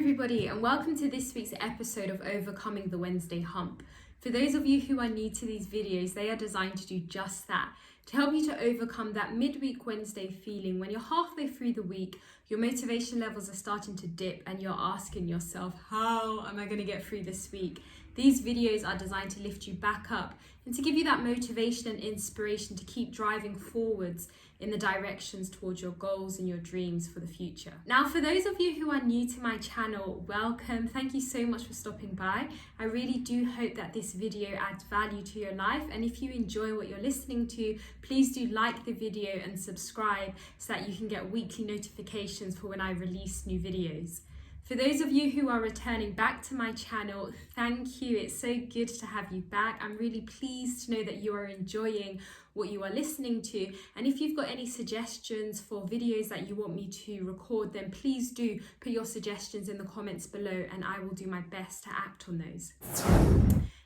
everybody, and welcome to this week's episode of Overcoming the Wednesday Hump. For those of you who are new to these videos, they are designed to do just that, to help you to overcome that midweek Wednesday feeling when you're halfway through the week, your motivation levels are starting to dip and you're asking yourself, how am I going to get through this week? These videos are designed to lift you back up and to give you that motivation and inspiration to keep driving forwards in the directions towards your goals and your dreams for the future. Now, for those of you who are new to my channel, welcome. Thank you so much for stopping by. I really do hope that this video adds value to your life. And if you enjoy what you're listening to, please do like the video and subscribe so that you can get weekly notifications for when I release new videos. For those of you who are returning back to my channel, thank you. It's so good to have you back. I'm really pleased to know that you are enjoying what you are listening to. And if you've got any suggestions for videos that you want me to record, then please do put your suggestions in the comments below and I will do my best to act on those.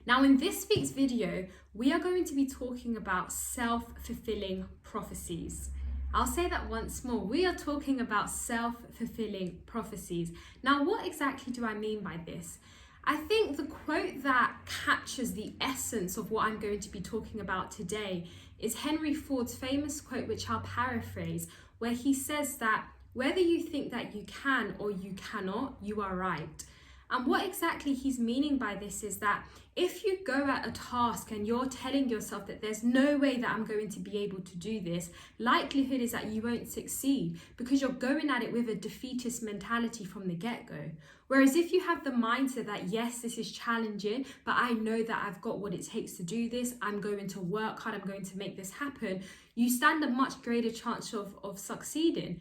Now, in this week's video, we are going to be talking about self-fulfilling prophecies. I'll say that once more. We are talking about self-fulfilling prophecies. Now, what exactly do I mean by this? I think the quote that captures the essence of what I'm going to be talking about today is Henry Ford's famous quote, which I'll paraphrase, where he says that whether you think that you can or you cannot, you are right. And what exactly he's meaning by this is that if you go at a task and you're telling yourself that there's no way that I'm going to be able to do this, likelihood is that you won't succeed because you're going at it with a defeatist mentality from the get-go. Whereas if you have the mindset that yes, this is challenging, but I know that I've got what it takes to do this, I'm going to work hard, I'm going to make this happen, you stand a much greater chance of succeeding.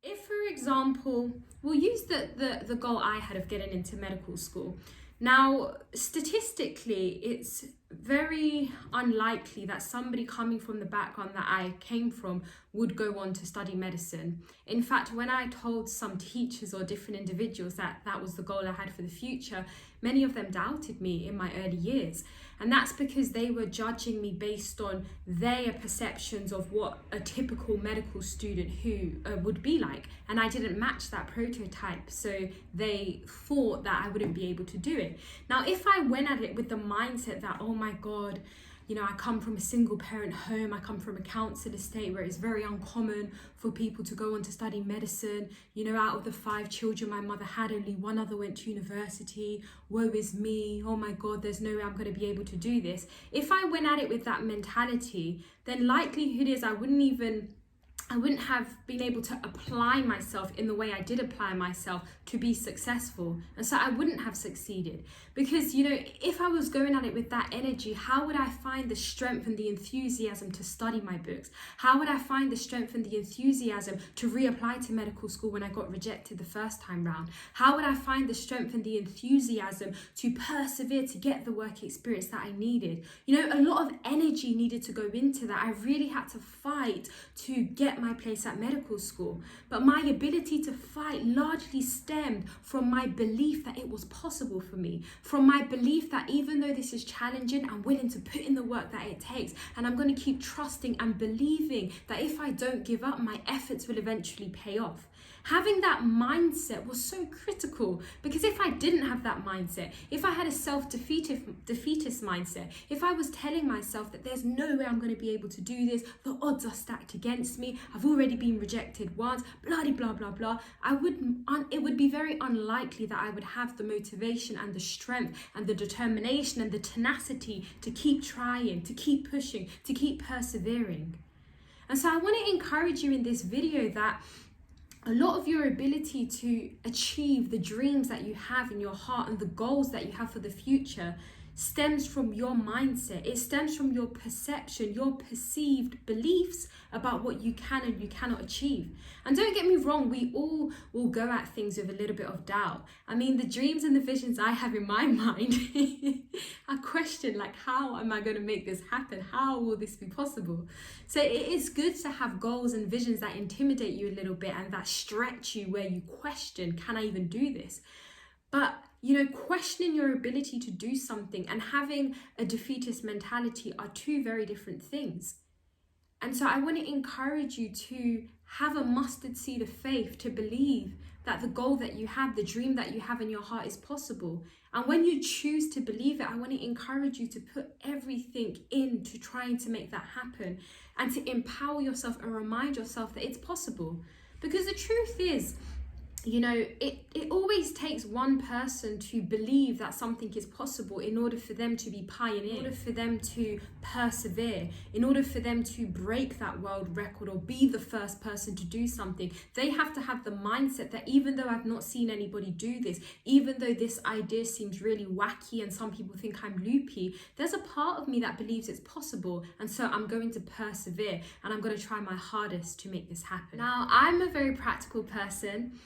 If, for example, we'll use the goal I had of getting into medical school. Now, statistically, it's very unlikely that somebody coming from the background that I came from would go on to study medicine. In fact, when I told some teachers or different individuals that that was the goal I had for the future, many of them doubted me in my early years. And that's because they were judging me based on their perceptions of what a typical medical student who would be like. And I didn't match that prototype, so they thought that I wouldn't be able to do it. Now, if I went at it with the mindset that, oh my God, you know, I come from a single parent home, I come from a council estate where it's very uncommon for people to go on to study medicine. You know, out of the 5 children my mother had, only 1 other went to university. Woe is me. Oh my God, there's no way I'm going to be able to do this. If I went at it with that mentality, then likelihood is I wouldn't have been able to apply myself in the way I did apply myself to be successful. And so I wouldn't have succeeded. Because, you know, if I was going at it with that energy, how would I find the strength and the enthusiasm to study my books? How would I find the strength and the enthusiasm to reapply to medical school when I got rejected the first time round? How would I find the strength and the enthusiasm to persevere to get the work experience that I needed? You know, a lot of energy needed to go into that. I really had to fight to get my place at medical school, but my ability to fight largely stemmed from my belief that it was possible for me, from my belief that even though this is challenging, I'm willing to put in the work that it takes, and I'm going to keep trusting and believing that if I don't give up, my efforts will eventually pay off. Having that mindset was so critical, because if I didn't have that mindset, if I had a self-defeatist mindset, if I was telling myself that there's no way I'm going to be able to do this, the odds are stacked against me, I've already been rejected once, blah, blah, blah, blah, it would be very unlikely that I would have the motivation and the strength and the determination and the tenacity to keep trying, to keep pushing, to keep persevering. And so I want to encourage you in this video that a lot of your ability to achieve the dreams that you have in your heart and the goals that you have for the future stems from your mindset. It stems from your perception, your perceived beliefs about what you can and you cannot achieve. And don't get me wrong, we all will go at things with a little bit of doubt. I mean, the dreams and the visions I have in my mind are questioned, like, how am I going to make this happen? How will this be possible? So it is good to have goals and visions that intimidate you a little bit and that stretch you, where you question, can I even do this? But, you know, questioning your ability to do something and having a defeatist mentality are two very different things. And so I want to encourage you to have a mustard seed of faith, to believe that the goal that you have, the dream that you have in your heart is possible. And when you choose to believe it, I want to encourage you to put everything into trying to make that happen and to empower yourself and remind yourself that it's possible. Because the truth is, you know, it always takes one person to believe that something is possible in order for them to be pioneer, in order for them to persevere, in order for them to break that world record or be the first person to do something. They have to have the mindset that even though I've not seen anybody do this, even though this idea seems really wacky and some people think I'm loopy, there's a part of me that believes it's possible, and so I'm going to persevere and I'm going to try my hardest to make this happen. Now, I'm a very practical person.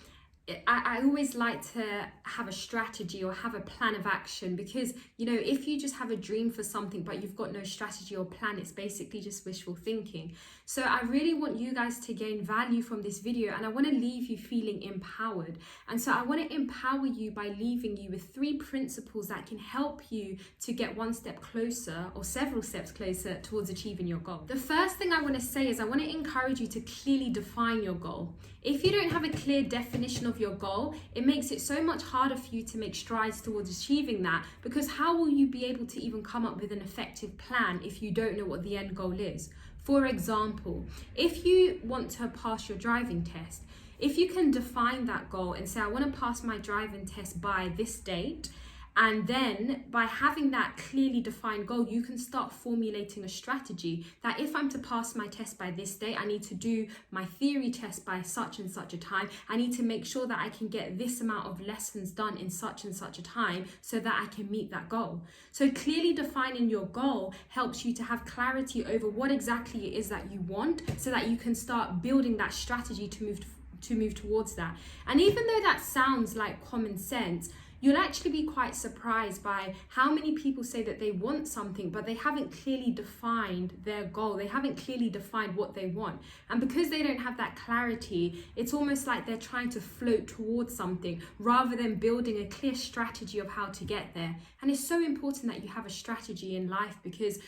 I always like to have a strategy or have a plan of action, because, you know, if you just have a dream for something but you've got no strategy or plan, it's basically just wishful thinking. So I really want you guys to gain value from this video, and I want to leave you feeling empowered. And so I want to empower you by leaving you with 3 principles that can help you to get one step closer or several steps closer towards achieving your goal. The first thing I want to say is I want to encourage you to clearly define your goal. If you don't have a clear definition of your goal, it makes it so much harder for you to make strides towards achieving that, because how will you be able to even come up with an effective plan if you don't know what the end goal is? For example, if you want to pass your driving test, if you can define that goal and say, I want to pass my driving test by this date, and then by having that clearly defined goal, you can start formulating a strategy that if I'm to pass my test by this date, I need to do my theory test by such and such a time. I need to make sure that I can get this amount of lessons done in such and such a time so that I can meet that goal. So clearly defining your goal helps you to have clarity over what exactly it is that you want, so that you can start building that strategy to move towards that. And even though that sounds like common sense, you'll actually be quite surprised by how many people say that they want something, but they haven't clearly defined their goal. They haven't clearly defined what they want. And because they don't have that clarity, it's almost like they're trying to float towards something rather than building a clear strategy of how to get there. And it's so important that you have a strategy in life, because,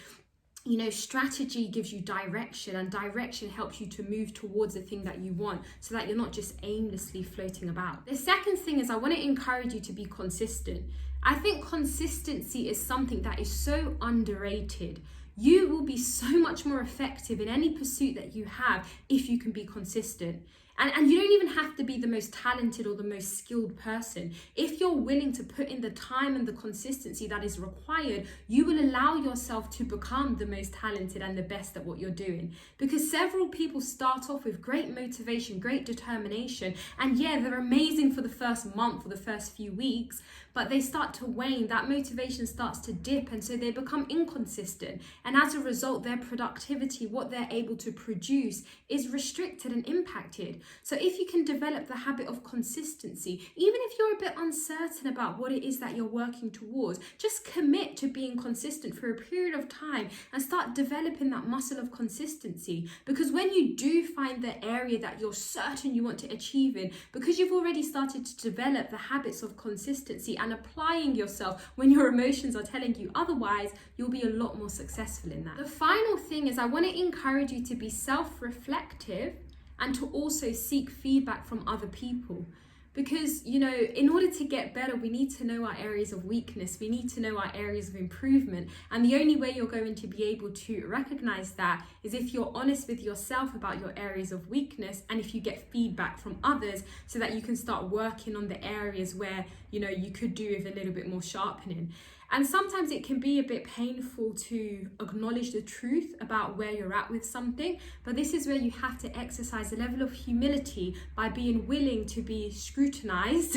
you know, strategy gives you direction, and direction helps you to move towards the thing that you want, so that you're not just aimlessly floating about. The second thing is I want to encourage you to be consistent. I think consistency is something that is so underrated. You will be so much more effective in any pursuit that you have if you can be consistent. And you don't even have to be the most talented or the most skilled person. If you're willing to put in the time and the consistency that is required, you will allow yourself to become the most talented and the best at what you're doing. Because several people start off with great motivation, great determination, and yeah, they're amazing for the first month or the first few weeks, but they start to wane, that motivation starts to dip, and so they become inconsistent. And as a result, their productivity, what they're able to produce, is restricted and impacted. So if you can develop the habit of consistency, even if you're a bit uncertain about what it is that you're working towards, just commit to being consistent for a period of time and start developing that muscle of consistency. Because when you do find the area that you're certain you want to achieve in, because you've already started to develop the habits of consistency and applying yourself when your emotions are telling you otherwise, you'll be a lot more successful in that. The final thing is I want to encourage you to be self-reflective and to also seek feedback from other people. Because, you know, in order to get better, we need to know our areas of weakness. We need to know our areas of improvement. And the only way you're going to be able to recognize that is if you're honest with yourself about your areas of weakness, and if you get feedback from others, so that you can start working on the areas where, you know, you could do with a little bit more sharpening. And sometimes it can be a bit painful to acknowledge the truth about where you're at with something, but this is where you have to exercise a level of humility by being willing to be scrutinized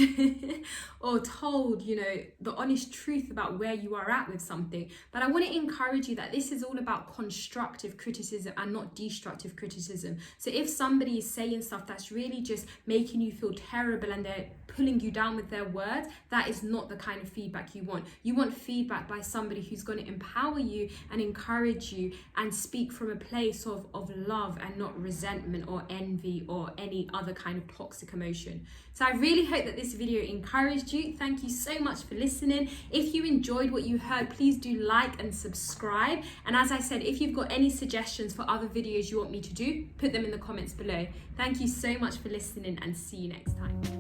or told, you know, the honest truth about where you are at with something. But I want to encourage you that this is all about constructive criticism and not destructive criticism. So if somebody is saying stuff that's really just making you feel terrible and they're pulling you down with their words, that is not the kind of feedback you want. You want feedback by somebody who's going to empower you and encourage you and speak from a place of love and not resentment or envy or any other kind of toxic emotion. So I really hope that this video encouraged you. Thank you so much for listening. If you enjoyed what you heard, please do like and subscribe. And as I said, if you've got any suggestions for other videos you want me to do, put them in the comments below. Thank you so much for listening, and see you next time.